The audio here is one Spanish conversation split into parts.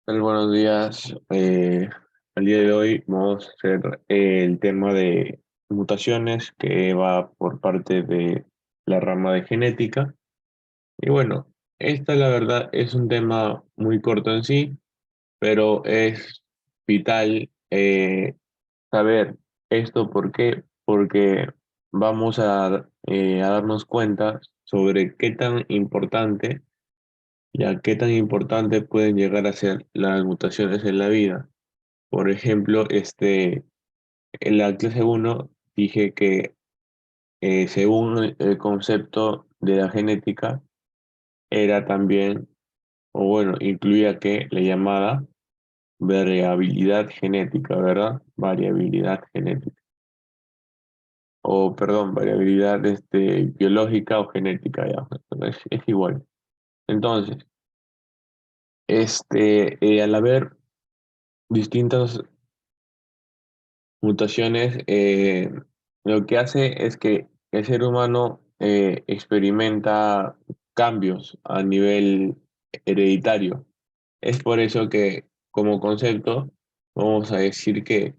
Buenos días. Al día de hoy vamos a hacer el tema de mutaciones que va por parte de la rama de genética. Y bueno, esta la verdad es un tema muy corto en sí, pero es vital saber esto. ¿Por qué? Porque vamos a darnos cuenta sobre qué tan importante, ya qué tan importante pueden llegar a ser las mutaciones en la vida. Por ejemplo, en la clase uno dije que según el concepto de la genética, era también, o bueno, incluía que la llamada variabilidad genética, ¿verdad? Variabilidad genética. O, perdón, variabilidad biológica o genética, ya. Es igual. Entonces, al haber distintas mutaciones, lo que hace es que el ser humano experimenta cambios a nivel hereditario. Es por eso que, como concepto, vamos a decir que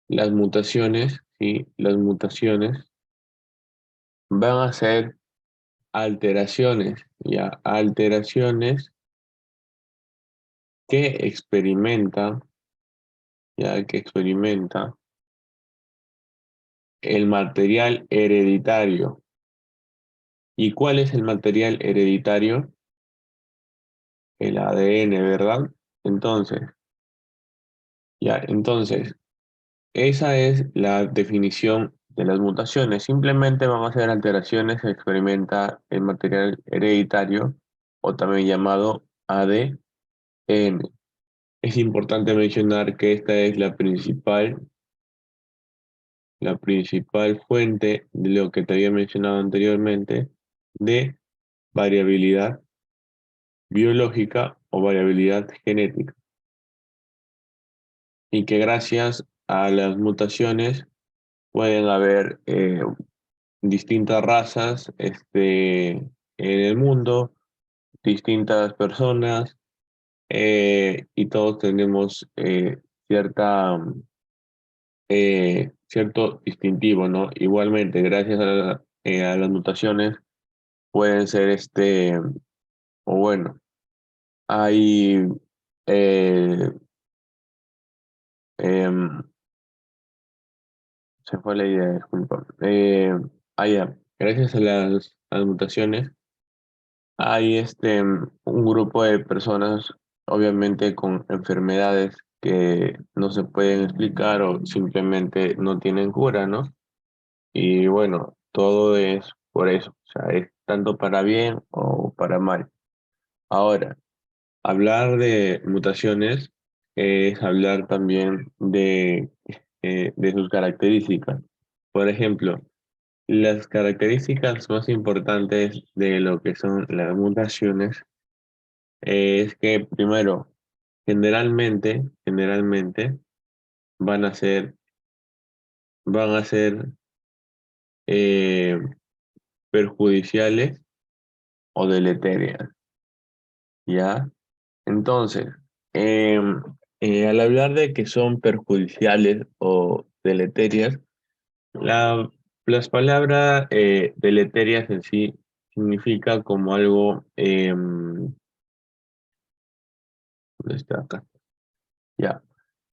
las mutaciones, ¿sí? Las mutaciones van a ser alteraciones, ya, alteraciones que experimenta, ya, que experimenta el material hereditario. ¿Y cuál es el material hereditario? El ADN, ¿verdad? Entonces, entonces, esa es la definición de las mutaciones. Simplemente van a ser alteraciones que experimenta el material hereditario o también llamado ADN. Es importante mencionar que esta es la principal fuente de lo que te había mencionado anteriormente de variabilidad biológica o variabilidad genética, y que gracias a las mutaciones pueden haber distintas razas en el mundo, distintas personas, y todos tenemos cierto distintivo, ¿no? Igualmente, gracias a las mutaciones pueden ser o bueno, hay eh, em, se fue la idea, disculpa. Ya, gracias a las mutaciones, hay un grupo de personas, obviamente, con enfermedades que no se pueden explicar o simplemente no tienen cura, ¿no? Y bueno, todo es por eso, o sea, es tanto para bien o para mal. Ahora, hablar de mutaciones es hablar también de sus características. Por ejemplo, las características más importantes de lo que son las mutaciones es que primero, generalmente van a ser eh, perjudiciales o deleterias, ¿ya? Entonces, al hablar de que son perjudiciales o deleterias, las palabras deleterias en sí significa como algo, ¿dónde está acá? Ya.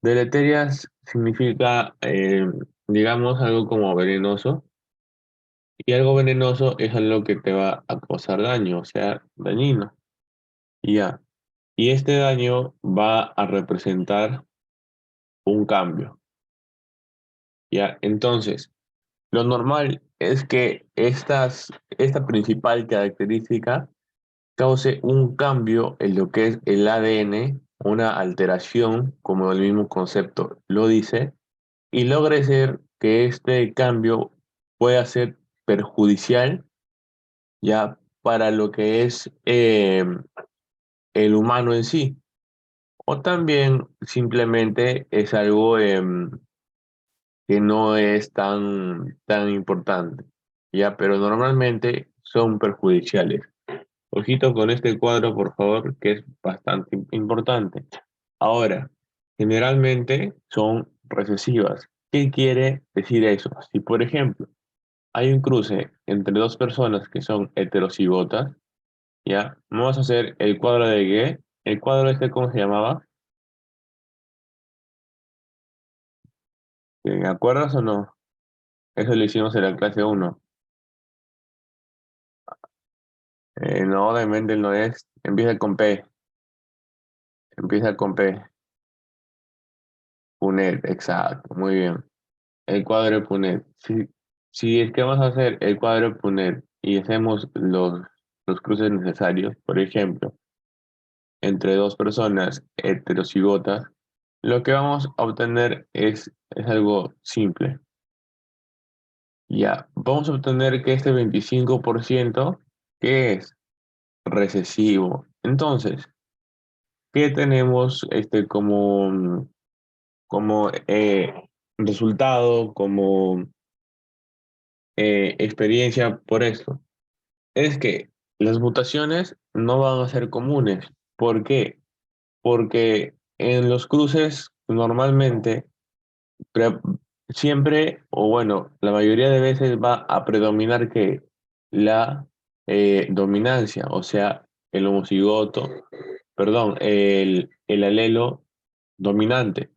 Deleterias significa, digamos, algo como venenoso, y algo venenoso es algo que te va a causar daño, o sea, dañino. Ya. Y este daño va a representar un cambio. Ya. Entonces, lo normal es que esta principal característica cause un cambio en lo que es el ADN, una alteración, como el mismo concepto lo dice, y logre ser que este cambio pueda ser perjudicial ya para lo que es el humano en sí, o también simplemente es algo que no es tan importante, ya, pero normalmente son perjudiciales. Ojito con este cuadro, por favor, que es bastante importante. Ahora, generalmente son recesivas. ¿Qué quiere decir eso? Si, por ejemplo, hay un cruce entre dos personas que son heterocigotas, ¿ya? Vamos a hacer el cuadro de G. ¿El cuadro este cómo se llamaba? ¿Te acuerdas o no? Eso lo hicimos en la clase uno. No, de Mendel no es. Empieza con P. Empieza con P. Punet, exacto. Muy bien. El cuadro de Punet. Si es que vamos a hacer el cuadro de Punet y hacemos los cruces necesarios, por ejemplo, entre dos personas heterocigotas, lo que vamos a obtener es algo simple. Ya, vamos a obtener que este 25%, ¿qué es? Recesivo. Entonces, ¿qué tenemos como resultado, como experiencia por esto? Es que las mutaciones no van a ser comunes. ¿Por qué? Porque en los cruces normalmente pre- siempre, o bueno, la mayoría de veces va a predominar que la dominancia, o sea, el homocigoto, perdón, el alelo dominante,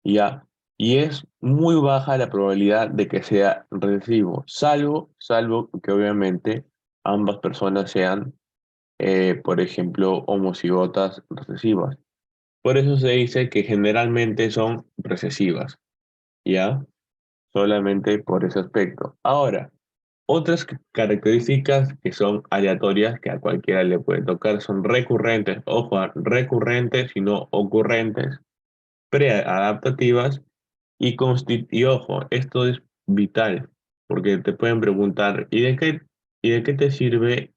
¿ya? Y es muy baja la probabilidad de que sea recesivo, salvo que obviamente ambas personas sean, por ejemplo, homocigotas recesivas. Por eso se dice que generalmente son recesivas, ¿ya? Solamente por ese aspecto. Ahora, otras características que son aleatorias, que a cualquiera le puede tocar, son recurrentes, ojo, recurrentes y no ocurrentes, preadaptativas y ojo, esto es vital, porque te pueden preguntar, ¿y de qué te sirve,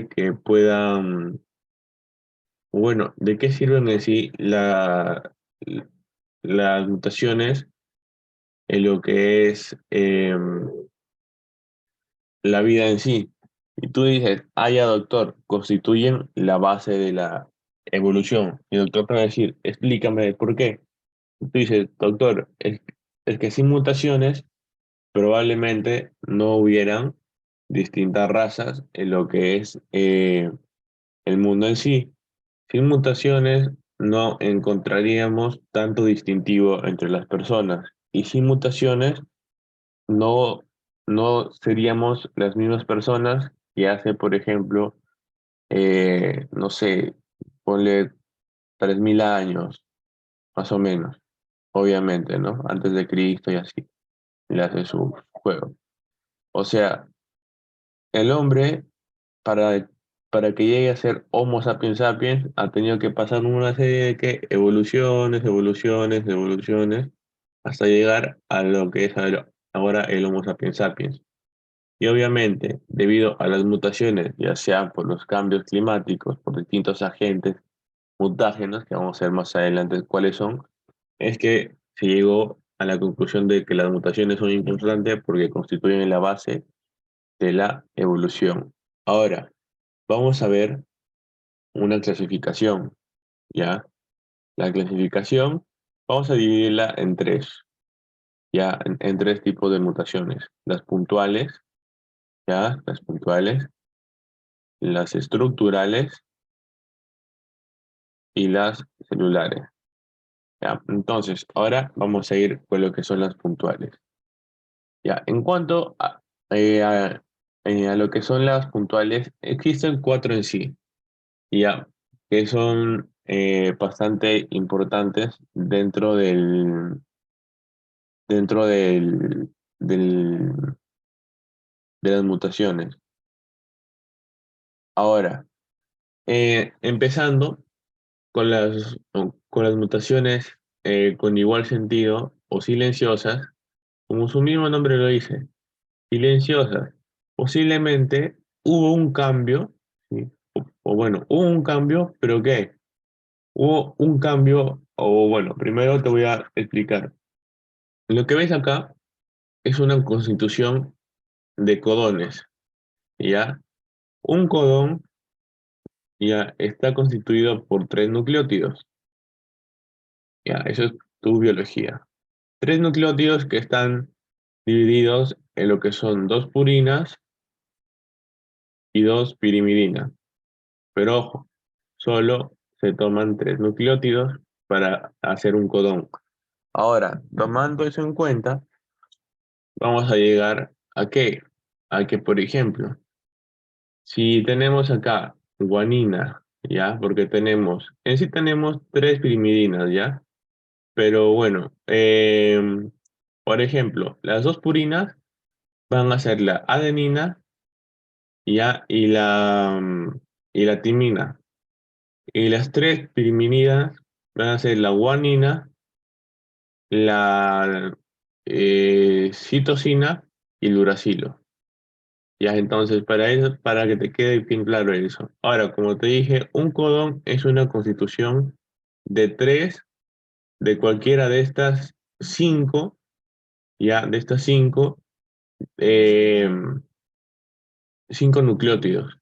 que puedan, bueno, de qué sirven en sí las mutaciones en lo que es la vida en sí? Y tú dices, ah, ya, doctor, constituyen la base de la evolución. Y el doctor te va a decir, explícame por qué. Y tú dices, doctor, es que sin mutaciones probablemente no hubieran distintas razas en lo que es el mundo en sí. Sin mutaciones no encontraríamos tanto distintivo entre las personas. Y sin mutaciones no, no seríamos las mismas personas que hace, por ejemplo, no sé, ponle 3000 años, más o menos, obviamente, ¿no? Antes de Cristo y así, le hace su juego. O sea, el hombre, para, para que llegue a ser Homo sapiens sapiens, ha tenido que pasar una serie de evoluciones, evoluciones, evoluciones, hasta llegar a lo que es ahora el Homo sapiens sapiens. Y obviamente, debido a las mutaciones, ya sea por los cambios climáticos, por distintos agentes mutágenos, que vamos a ver más adelante cuáles son, es que se llegó a la conclusión de que las mutaciones son importantes porque constituyen la base de la evolución. Ahora, vamos a ver una clasificación, ¿ya? La clasificación, vamos a dividirla en tres, ¿ya? En tres tipos de mutaciones. Las puntuales, ¿ya? Las puntuales, las estructurales y las celulares. ¿Ya? Entonces, ahora vamos a ir con lo que son las puntuales. ¿Ya? En cuanto eh, a, a lo que son las puntuales, existen cuatro en sí, ¿ya? Que son bastante importantes dentro de las mutaciones. Ahora, empezando con las mutaciones con igual sentido o silenciosas, como su mismo nombre lo dice, silenciosas. Posiblemente hubo un cambio, ¿sí? O bueno, hubo un cambio, pero ¿qué? Hubo un cambio, o bueno, primero te voy a explicar. Lo que ves acá es una constitución de codones, ¿ya? Un codón ya está constituido por tres nucleótidos. Ya, eso es tu biología. Tres nucleótidos que están divididos en lo que son dos purinas y dos pirimidinas. Pero ojo, solo se toman tres nucleótidos para hacer un codón. Ahora, tomando eso en cuenta, vamos a llegar a qué? A que, por ejemplo, si tenemos acá guanina, ¿ya? Porque en sí tenemos tres pirimidinas, ¿ya? Pero bueno, por ejemplo, las dos purinas van a ser la adenina, ¿ya? Y la timina. Y las tres pirimidinas van a ser la guanina, la citosina y el uracilo. Ya, entonces, para eso, para que te quede bien claro eso. Ahora, como te dije, un codón es una constitución de tres de cualquiera de estas cinco, ya, de estas eh, cinco nucleótidos,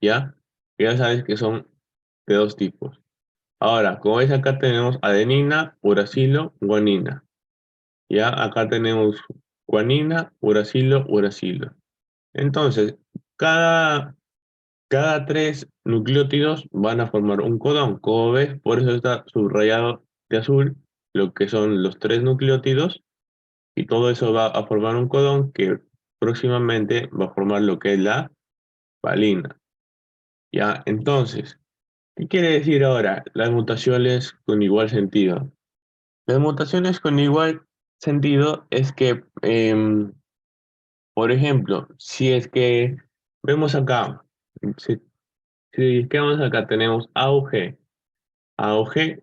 ya. Ya sabes que son de dos tipos. Ahora, como ves, acá tenemos adenina, uracilo, guanina. Ya, acá tenemos guanina, uracilo, uracilo. Entonces, cada Cada tres nucleótidos van a formar un codón. Como ves, por eso está subrayado de azul lo que son los tres nucleótidos y todo eso va a formar un codón que próximamente va a formar lo que es la valina. ¿Ya? Entonces, ¿qué quiere decir ahora las mutaciones con igual sentido? Las mutaciones con igual sentido es que, por ejemplo, si es que vemos acá, si, si es que vemos acá, tenemos A o G. A o G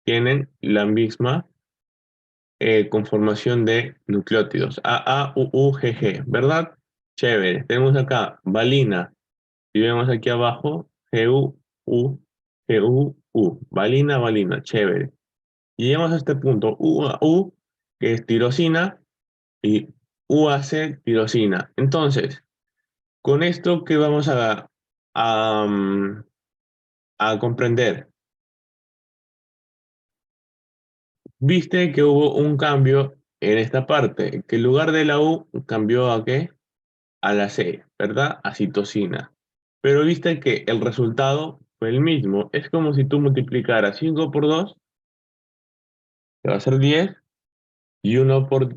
tienen la misma conformación de nucleótidos. AAUUGG, ¿verdad? Chévere. Tenemos acá valina. Y vemos aquí abajo GUU, valina, valina. Chévere. Y llegamos a este punto, UAU, que es tirosina, y UAC, tirosina. Entonces, con esto, ¿qué vamos a, mm, a comprender? Viste que hubo un cambio en esta parte, que en lugar de la U cambió a qué? A la C, ¿verdad? A citosina. Pero viste que el resultado fue el mismo. Es como si tú multiplicaras 5 por 2, que va a ser 10, y uno por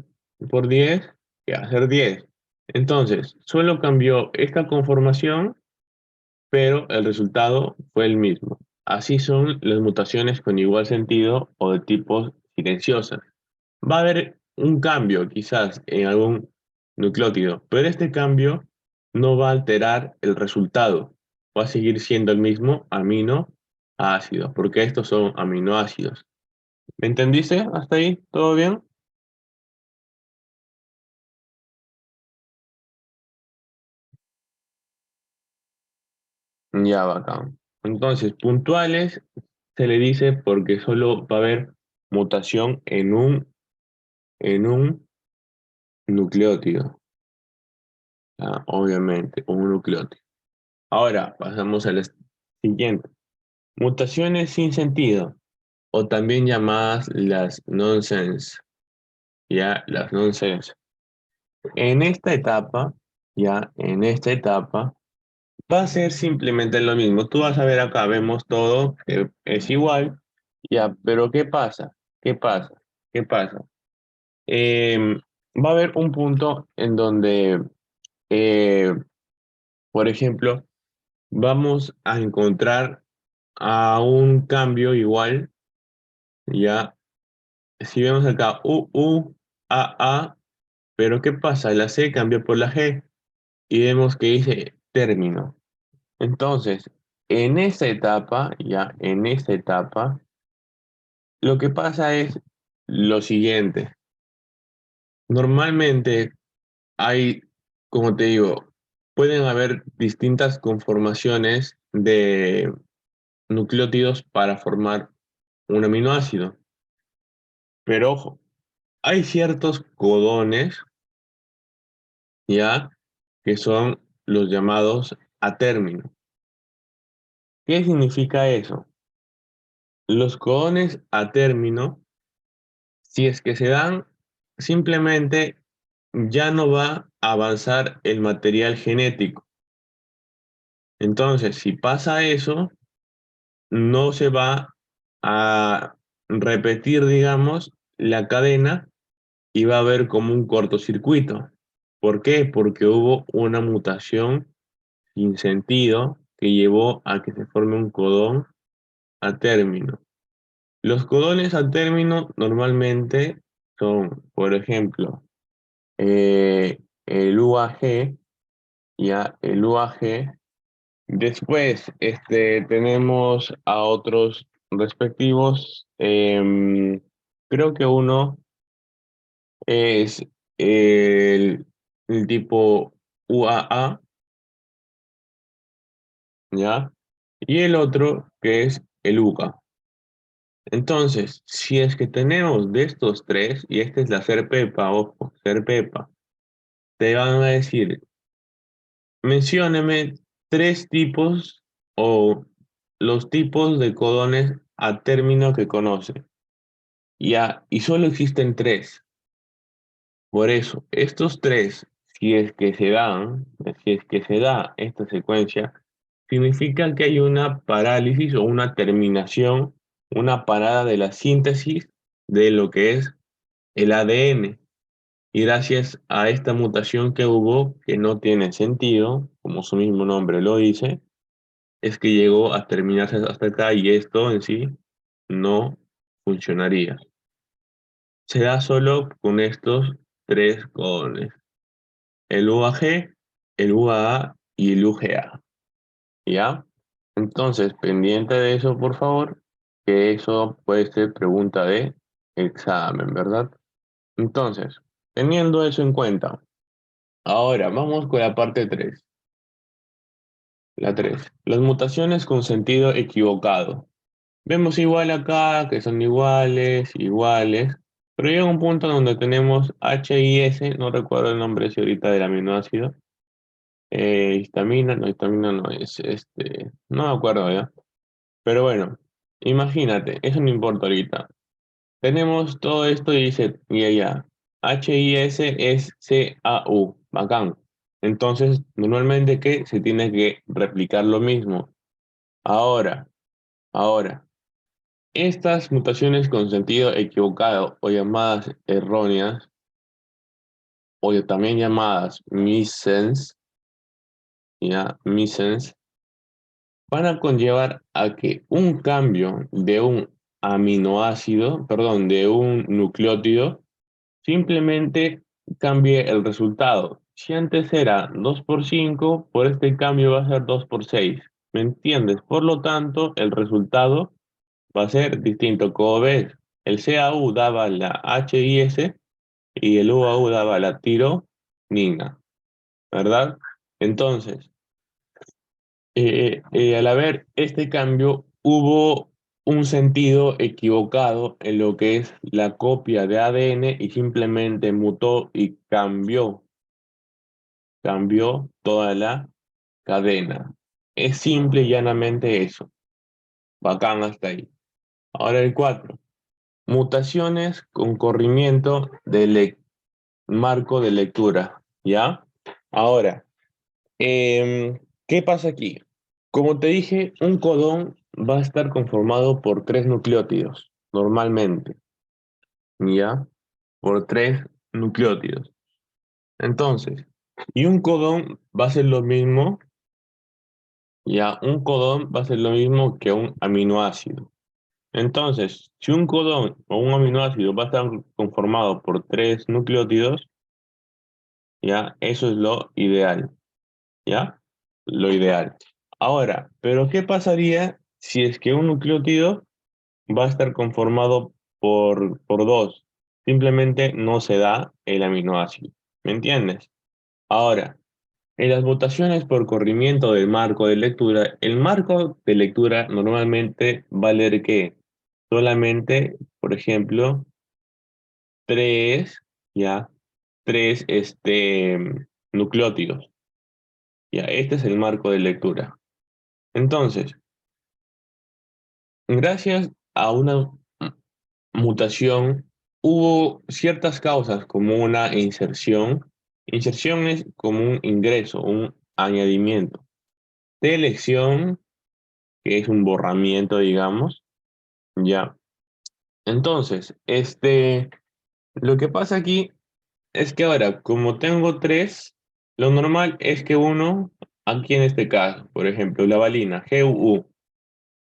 10, que va a ser 10. Entonces, solo cambió esta conformación, pero el resultado fue el mismo. Así son las mutaciones con igual sentido o de tipos silenciosas. Va a haber un cambio quizás en algún nucleótido, pero este cambio no va a alterar el resultado. Va a seguir siendo el mismo aminoácido, porque estos son aminoácidos. ¿Me entendiste hasta ahí? ¿Todo bien? Ya, bacán. Entonces, puntuales se le dice porque solo va a haber mutación en un nucleótido. Obviamente, un nucleótido. Ahora, pasamos a la siguiente. Mutaciones sin sentido, o también llamadas las nonsense, ya, las nonsense. En esta etapa, en esta etapa, va a ser simplemente lo mismo. Tú vas a ver acá, vemos todo que es igual, ya, pero ¿qué pasa? ¿Qué pasa? ¿Qué pasa? Va a haber un punto en donde, eh, por ejemplo, vamos a encontrar a un cambio igual, ya. Si vemos acá A, pero ¿qué pasa? La C cambió por la G y vemos que dice término. Entonces, en esta etapa, lo que pasa es lo siguiente. Normalmente hay, como te digo, pueden haber distintas conformaciones de nucleótidos para formar un aminoácido. Pero ojo, hay ciertos codones, ¿ya? Que son los llamados a término. ¿Qué significa eso? Los codones a término, si es que se dan, simplemente ya no va a avanzar el material genético. Entonces, si pasa eso, no se va a repetir, digamos, la cadena y va a haber como un cortocircuito. ¿Por qué? Porque hubo una mutación sin sentido que llevó a que se forme un codón a término. Los codones a término normalmente son, por ejemplo, el UAG, ya el UAG. Después tenemos a otros respectivos. Creo que uno es el, el tipo UAA, ¿ya? Y el otro que es el UCA. Entonces, si es que tenemos de estos tres, y esta es la SERPEPA, ojo, SERPEPA, te van a decir, mencióneme tres tipos o los tipos de codones a término que conoce. Ya, y solo existen tres. Por eso, estos tres, si es que se da esta secuencia, significa que hay una parálisis o una terminación, una parada de la síntesis de lo que es el ADN. Y gracias a esta mutación que hubo, que no tiene sentido, como su mismo nombre lo dice, es que llegó a terminarse hasta acá y esto en sí no funcionaría. Se da solo con estos tres codones, el UAG, el UAA y el UGA, ¿ya? Entonces, pendiente de eso, por favor, que eso puede ser pregunta de examen, ¿verdad? Entonces, teniendo eso en cuenta, ahora vamos con la parte 3. La 3. Las mutaciones con sentido equivocado. Vemos igual acá, que son iguales, iguales, pero llega un punto donde tenemos H y S, no recuerdo el nombre si ahorita del aminoácido, histamina no es, no me acuerdo ya, pero bueno, imagínate, eso no importa ahorita. Tenemos todo esto y dice, y allá, H y S es CAU, bacán. Entonces, normalmente, ¿qué? Se tiene que replicar lo mismo. Ahora, ahora. Estas mutaciones con sentido equivocado o llamadas erróneas, o también llamadas missense, ya, missense, van a conllevar a que un cambio de un aminoácido, perdón, de un nucleótido, simplemente cambie el resultado. Si antes era 2 por 5, por este cambio va a ser 2 por 6. ¿Me entiendes? Por lo tanto, el resultado va a ser distinto. Como ves, el CAU daba la HIS y el UAU daba la tironina, ¿verdad? Entonces, al haber este cambio, hubo un sentido equivocado en lo que es la copia de ADN y simplemente mutó y cambió toda la cadena. Es simple y llanamente eso. Bacán hasta ahí. Ahora el 4. Mutaciones con corrimiento de marco de lectura, ¿ya? Ahora, ¿qué pasa aquí? Como te dije, un codón va a estar conformado por tres nucleótidos, normalmente, ¿ya? Por tres nucleótidos. Entonces, y un codón va a ser lo mismo, ¿ya? Un codón va a ser lo mismo que un aminoácido. Entonces, si un codón o un aminoácido va a estar conformado por tres nucleótidos, ¿ya? Eso es lo ideal, ¿ya? Lo ideal. Ahora, ¿pero qué pasaría si es que un nucleótido va a estar conformado por dos? Simplemente no se da el aminoácido, ¿me entiendes? Ahora, en las mutaciones por corrimiento del marco de lectura, el marco de lectura normalmente va a leer que solamente, por ejemplo, tres, ¿ya? Tres nucleótidos. Ya, este es el marco de lectura. Entonces, Gracias a una mutación hubo ciertas causas como una inserción. Inserción es como un ingreso, un añadimiento. Delección, que es un borramiento, digamos, ya. Entonces, lo que pasa aquí es que ahora, como tengo tres, lo normal es que uno, aquí en este caso, por ejemplo, la valina, GUU,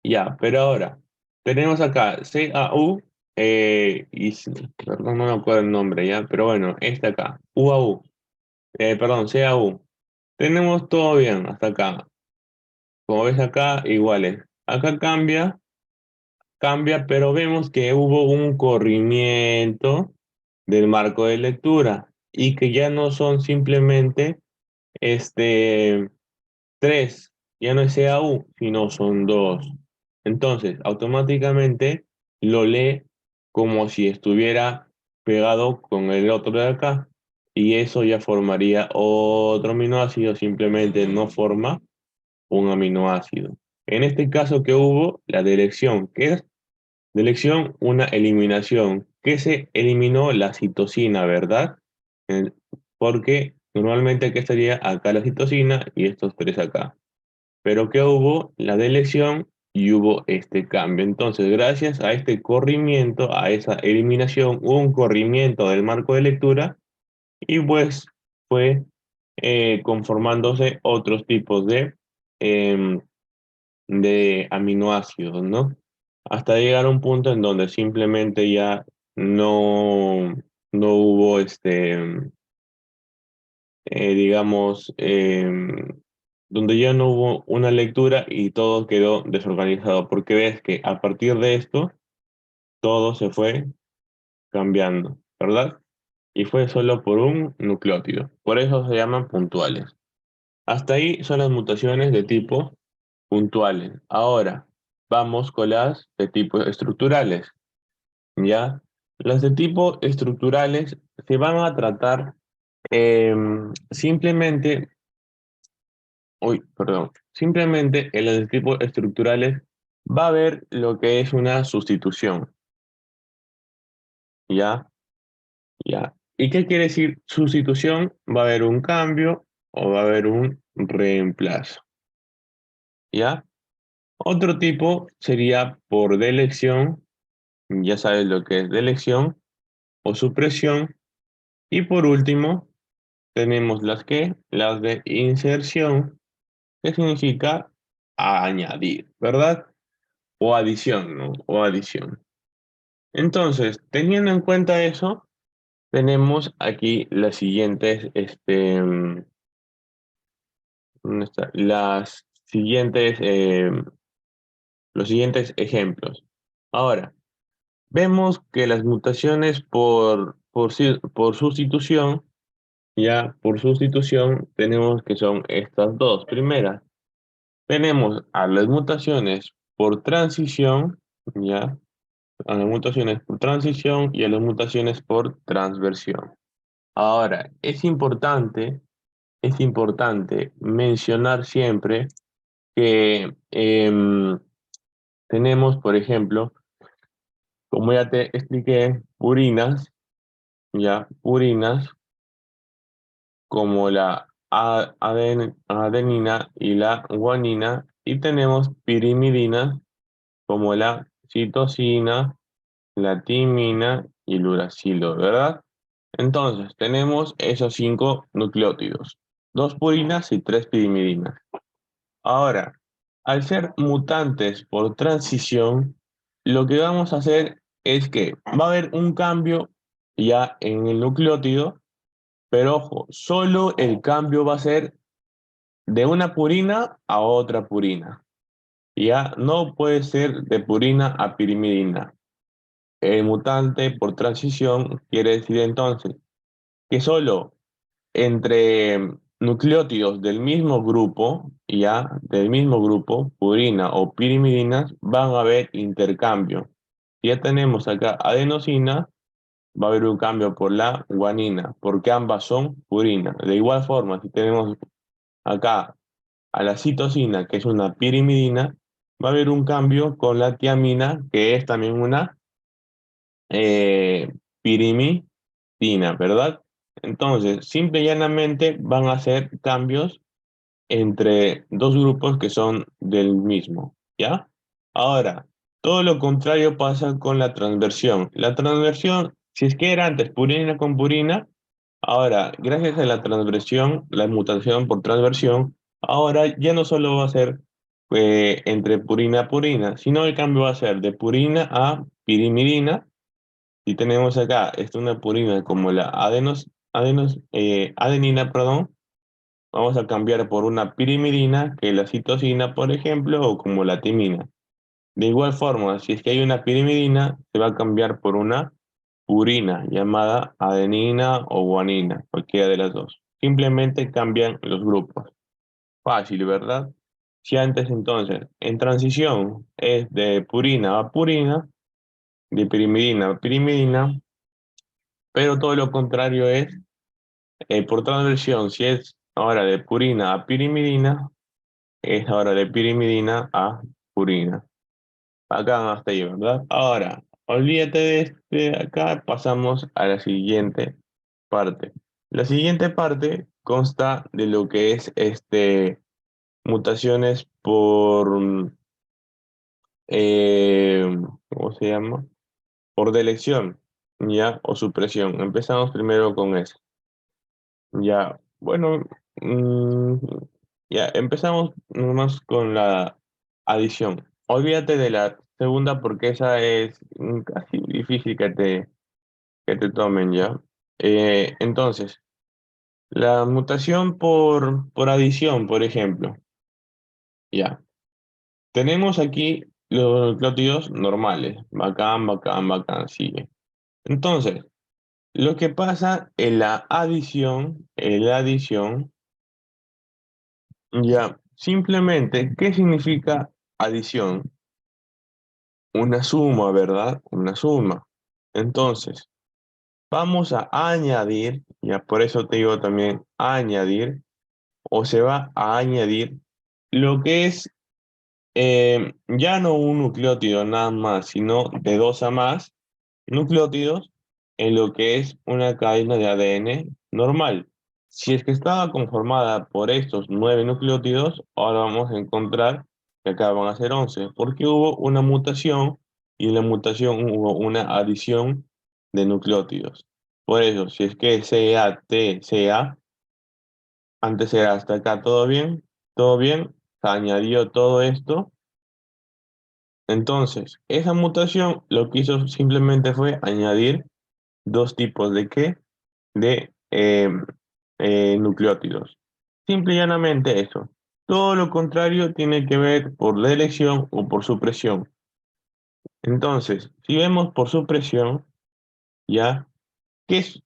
ya, pero ahora, tenemos acá CAU, perdón, no me acuerdo el nombre ya, pero bueno, este acá, UAU, perdón, CAU. Tenemos todo bien hasta acá. Como ves acá, iguales. Acá cambia, pero vemos que hubo un corrimiento del marco de lectura y que ya no son simplemente este, tres, ya no es CAU, sino son dos. Entonces, automáticamente lo lee como si estuviera pegado con el otro de acá y eso ya formaría otro aminoácido, simplemente no forma un aminoácido. En este caso que hubo, la dirección, ¿qué es? De elección, una eliminación. ¿Qué se eliminó? La citosina, ¿verdad? Eh, Porque normalmente aquí estaría acá la citosina y estos tres acá. Pero ¿qué hubo? La de elección y hubo este cambio. Entonces, gracias a este corrimiento, a esa eliminación, hubo un corrimiento del marco de lectura y pues fue conformándose otros tipos em, de aminoácidos, ¿no? Hasta llegar a un punto en donde simplemente ya no, no hubo, digamos, donde ya no hubo una lectura y todo quedó desorganizado, porque ves que a partir de esto todo se fue cambiando, ¿verdad? Y fue solo por un nucleótido. Por eso se llaman puntuales. Hasta ahí son las mutaciones de tipo puntuales. Ahora, vamos con las de tipo estructurales, ¿ya? Las de tipo estructurales se van a tratar simplemente, uy, perdón, simplemente en las de tipo estructurales va a haber lo que es una sustitución, ¿ya? ¿Ya? ¿Y qué quiere decir sustitución? Va a haber un cambio o va a haber un reemplazo, ¿ya? Otro tipo sería por delección, ya sabes lo que es delección o supresión. Y por último, tenemos las de inserción, que significa añadir, ¿verdad? O adición, ¿no? O adición. Entonces, teniendo en cuenta eso, tenemos aquí las siguientes, ¿dónde está? Los siguientes ejemplos. Ahora, vemos que las mutaciones por sustitución, ya por sustitución, tenemos que son estas dos. Primeras, tenemos a las mutaciones por transición, ya, a las mutaciones por transición y a las mutaciones por transversión. Ahora, es importante mencionar siempre que tenemos, por ejemplo, como ya te expliqué, purinas como la adenina y la guanina, y tenemos pirimidinas como la citosina, la timina y el uracilo, ¿verdad? Entonces, tenemos esos cinco nucleótidos, dos purinas y tres pirimidinas. Ahora, al ser mutantes por transición, lo que vamos a hacer es que va a haber un cambio ya en el nucleótido, pero ojo, solo el cambio va a ser de una purina a otra purina. Ya no puede ser de purina a pirimidina. El mutante por transición quiere decir entonces que solo entre nucleótidos del mismo grupo, ya, del mismo grupo, purina o pirimidinas, van a haber intercambio. Si ya tenemos acá adenosina, va a haber un cambio por la guanina, porque ambas son purina. De igual forma, si tenemos acá a la citosina, que es una pirimidina, va a haber un cambio con la tiamina, que es también una eh, pirimidina, ¿verdad? Entonces, simple y llanamente van a ser cambios entre dos grupos que son del mismo, ¿ya? Ahora, todo lo contrario pasa con la transversión. La transversión, si es que era antes purina con purina, ahora, gracias a la transversión, la mutación por transversión, ahora ya no solo va a ser entre purina a purina, sino el cambio va a ser de purina a pirimidina. Y tenemos acá, una purina como la adenina, perdón, vamos a cambiar por una pirimidina, que es la citosina, por ejemplo, o como la timina. De igual forma, si es que hay una pirimidina, se va a cambiar por una purina llamada adenina o guanina, cualquiera de las dos. Simplemente cambian los grupos. Fácil, ¿verdad? Si antes entonces, en transición, es de purina a purina, de pirimidina a pirimidina, pero todo lo contrario es por transversión, si es ahora de purina a pirimidina, es ahora de pirimidina a purina. Acá hasta ahí, ¿verdad? Ahora, olvídate de acá, pasamos a la siguiente parte. La siguiente parte consta de lo que es mutaciones por, eh, ¿cómo se llama? Por delección, ¿ya? O supresión. Empezamos primero con eso. Ya, bueno, mm, ya empezamos nomás con la adición. Olvídate de la segunda porque esa es casi difícil que te tomen ya. Entonces, la mutación por adición, por ejemplo, ya. Tenemos aquí los nucleótidos normales, bacán, bacán, bacán, sigue. Entonces, lo que pasa en la adición, ya, simplemente, ¿qué significa adición? Una suma, ¿verdad? Una suma. Entonces, vamos a añadir, ya por eso te digo también añadir, o se va a añadir lo que es ya no un nucleótido nada más, sino de dos a más nucleótidos en lo que es una cadena de ADN normal. Si es que estaba conformada por estos 9 nucleótidos, ahora vamos a encontrar que acá van a ser 11, porque hubo una mutación y en la mutación hubo una adición de nucleótidos. Por eso, si es que CA, antes era hasta acá todo bien, se añadió todo esto. Entonces, esa mutación lo que hizo simplemente fue añadir dos tipos de qué? De nucleótidos. Simple y llanamente eso. Todo lo contrario tiene que ver por la elección o por supresión. Entonces, si vemos por supresión, ¿ya? ¿Qué es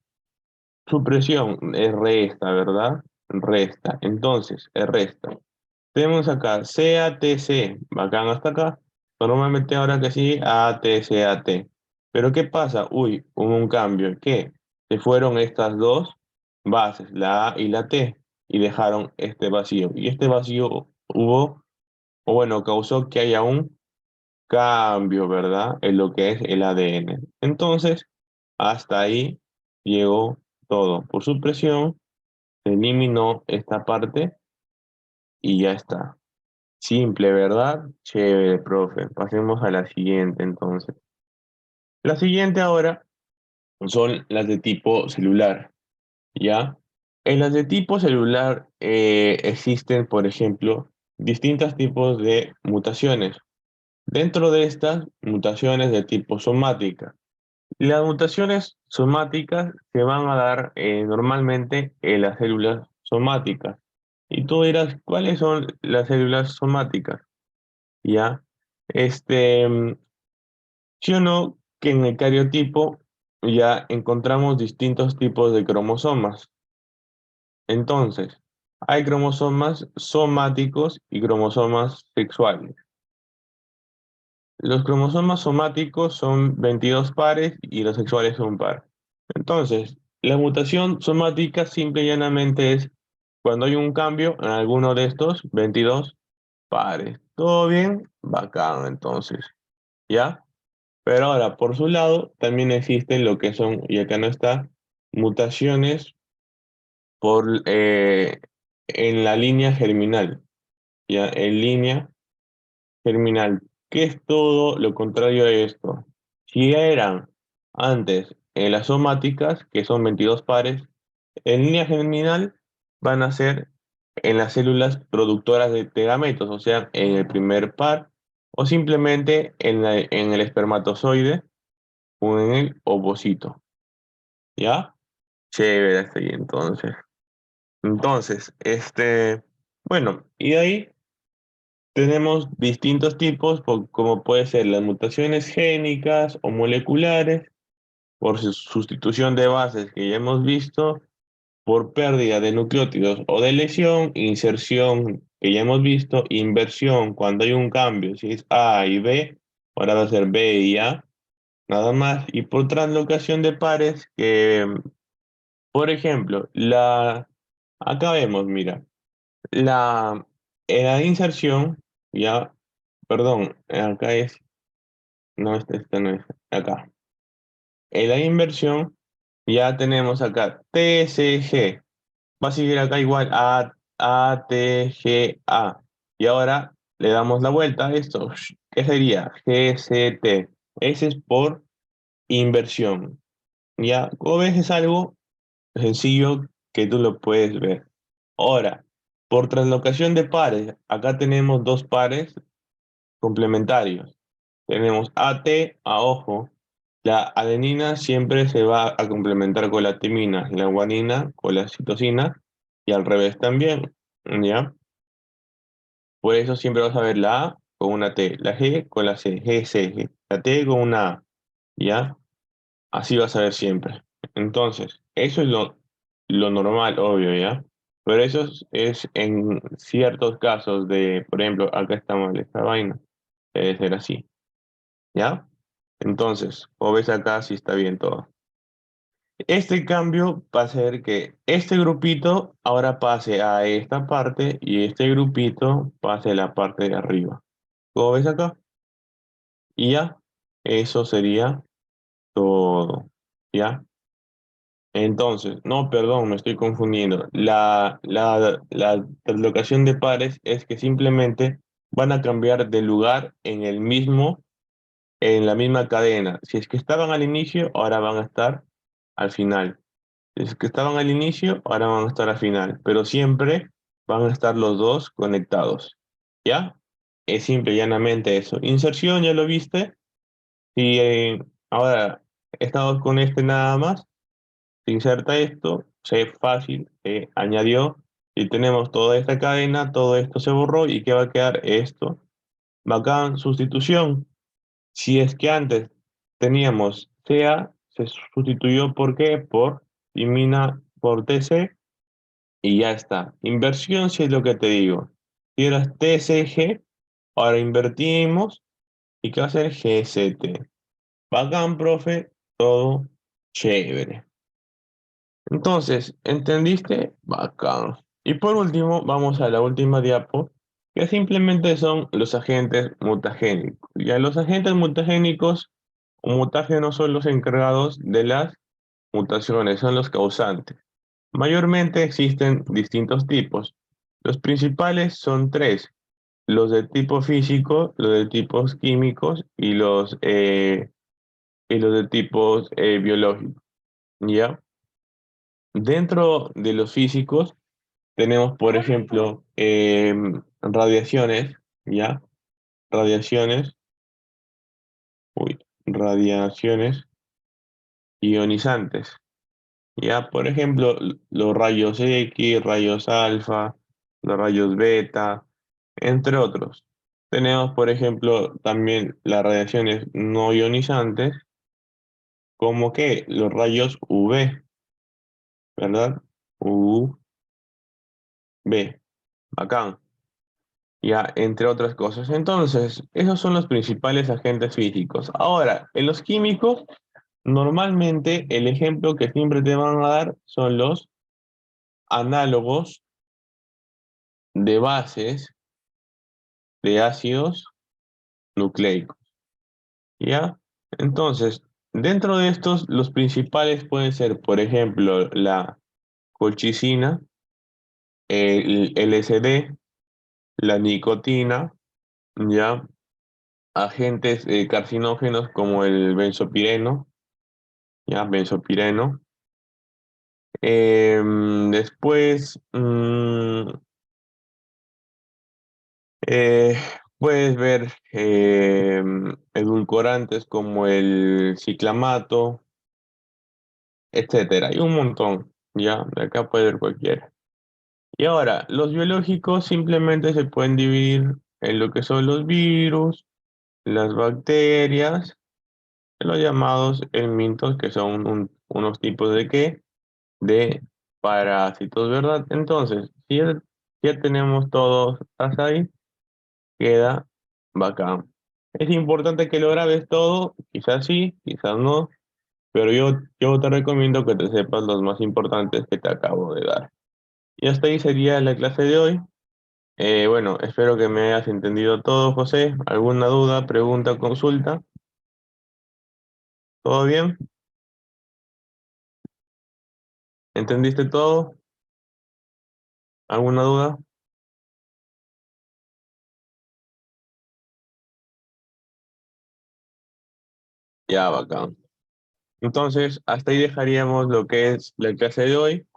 supresión? Es resta, ¿verdad? Resta. Entonces, es resta. Tenemos acá CATC, bacán hasta acá. Normalmente ahora que sí, ATCAT. Pero ¿qué pasa? Uy, hubo un cambio. ¿Qué? Se fueron estas dos bases, la A y la T, y dejaron este vacío. Y este vacío hubo, o bueno, causó que haya un cambio, ¿verdad? En lo que es el ADN. Entonces, hasta ahí llegó todo. Por supresión, se eliminó esta parte y ya está. Simple, ¿verdad? Chévere, profe. Pasemos a la siguiente entonces. La siguiente ahora son las de tipo celular, ¿ya? En las de tipo celular existen, por ejemplo, distintos tipos de mutaciones. Dentro de estas, mutaciones de tipo somática. Las mutaciones somáticas se van a dar normalmente en las células somáticas. Y tú dirás, ¿cuáles son las células somáticas? ¿Ya? Este, sí o no, que en el cariotipo ya encontramos distintos tipos de cromosomas. Entonces, hay cromosomas somáticos y cromosomas sexuales. Los cromosomas somáticos son 22 pares y los sexuales son un par. Entonces, la mutación somática simple y llanamente es cuando hay un cambio en alguno de estos 22 pares. ¿Todo bien? Bacán, entonces, ¿ya? Pero ahora, por su lado, también existen lo que son, y acá no está, mutaciones en la línea germinal, ¿ya? En línea germinal, que es todo lo contrario de esto. Si eran antes en las somáticas, que son 22 pares, en línea germinal van a ser en las células productoras de gametos, o sea, en el primer par, o simplemente en el espermatozoide o en el ovocito. ¿Ya? Chévere, hasta ahí entonces. Entonces, bueno, y de ahí tenemos distintos tipos, como puede ser las mutaciones génicas o moleculares, por sustitución de bases que ya hemos visto, por pérdida de nucleótidos o de lesión, inserción que ya hemos visto, inversión cuando hay un cambio, si es A y B, ahora va a ser B y A, nada más, y por translocación de pares que, por ejemplo, acá vemos, mira, la, en la inserción, ya, perdón, acá es, no, esta no es, acá. En la inversión, ya tenemos acá TCG, va a seguir acá igual A, T, G, A. Y ahora le damos la vuelta a esto. ¿Qué sería? G, C, T. Ese es por inversión. Ya, como ves, es algo sencillo que tú lo puedes ver. Ahora, por translocación de pares, acá tenemos dos pares complementarios. Tenemos AT a ojo. La adenina siempre se va a complementar con la timina, la guanina con la citosina y al revés también, ¿ya? Por eso siempre vas a ver la A con una T, la G con la C, G, C, G, la T con una A, ¿ya? Así vas a ver siempre. Entonces, eso es lo normal, obvio, ¿ya? Pero eso es en ciertos casos de, por ejemplo, acá estamos en esta vaina, debe ser así, ¿ya? Entonces, como ves acá, sí está bien todo. Este cambio va a hacer que este grupito ahora pase a esta parte y este grupito pase a la parte de arriba. ¿Cómo ves acá? Y ya, eso sería todo. ¿Ya? Entonces, no, perdón, me estoy confundiendo. La translocación de pares es que simplemente van a cambiar de lugar en la misma cadena. Si es que estaban al inicio, ahora van a estar al final. Si es que estaban al inicio, ahora van a estar al final. Pero siempre van a estar los dos conectados. ¿Ya? Es simple y llanamente eso. Inserción, ya lo viste. Y ahora estamos con este nada más. Se inserta esto, se fácil, se añadió y tenemos toda esta cadena, todo esto se borró y ¿qué va a quedar? Esto. Bacán, sustitución. Si es que antes teníamos CA, se sustituyó ¿por qué? Por timina por TC y ya está. Inversión, si es lo que te digo. Si eras TCG, ahora invertimos y ¿qué va a ser GCT? Bacán, profe, todo chévere. Entonces, ¿entendiste? Bacán. Y por último, vamos a la última diapo, que simplemente son los agentes mutagénicos. Ya los agentes mutagénicos o mutágenos son los encargados de las mutaciones, son los causantes. Mayormente existen distintos tipos. Los principales son tres, los de tipo físico, los de tipos químicos y los de tipos biológicos. ¿Ya? Dentro de los físicos tenemos, por ejemplo, radiaciones, ¿ya? Radiaciones, uy, radiaciones ionizantes, ¿ya? Por ejemplo, los rayos X, rayos alfa, los rayos beta, entre otros. Tenemos, por ejemplo, también las radiaciones no ionizantes, como que los rayos UV, ¿verdad? UV, bacán. Ya, entre otras cosas. Entonces, esos son los principales agentes físicos. Ahora, en los químicos, normalmente el ejemplo que siempre te van a dar son los análogos de bases de ácidos nucleicos, ¿ya? Entonces, dentro de estos, los principales pueden ser, por ejemplo, la colchicina, el LSD, la nicotina, ¿ya? Agentes carcinógenos como el benzopireno, ¿ya? Benzopireno. Después, eh, puedes ver edulcorantes como el ciclamato, etcétera. Hay un montón, ¿ya? De acá puede ver cualquiera. Y ahora, los biológicos simplemente se pueden dividir en lo que son los virus, las bacterias, los llamados helmintos, que son unos tipos de qué, de parásitos, ¿verdad? Entonces, si ya tenemos todos hasta ahí, queda bacán. Es importante que lo grabes todo, quizás sí, quizás no, pero yo te recomiendo que te sepas los más importantes que te acabo de dar. Y hasta ahí sería la clase de hoy. Bueno, espero que me hayas entendido todo, José. ¿Alguna duda, pregunta, consulta? ¿Todo bien? ¿Entendiste todo? ¿Alguna duda? Ya, bacán. Entonces, hasta ahí dejaríamos lo que es la clase de hoy.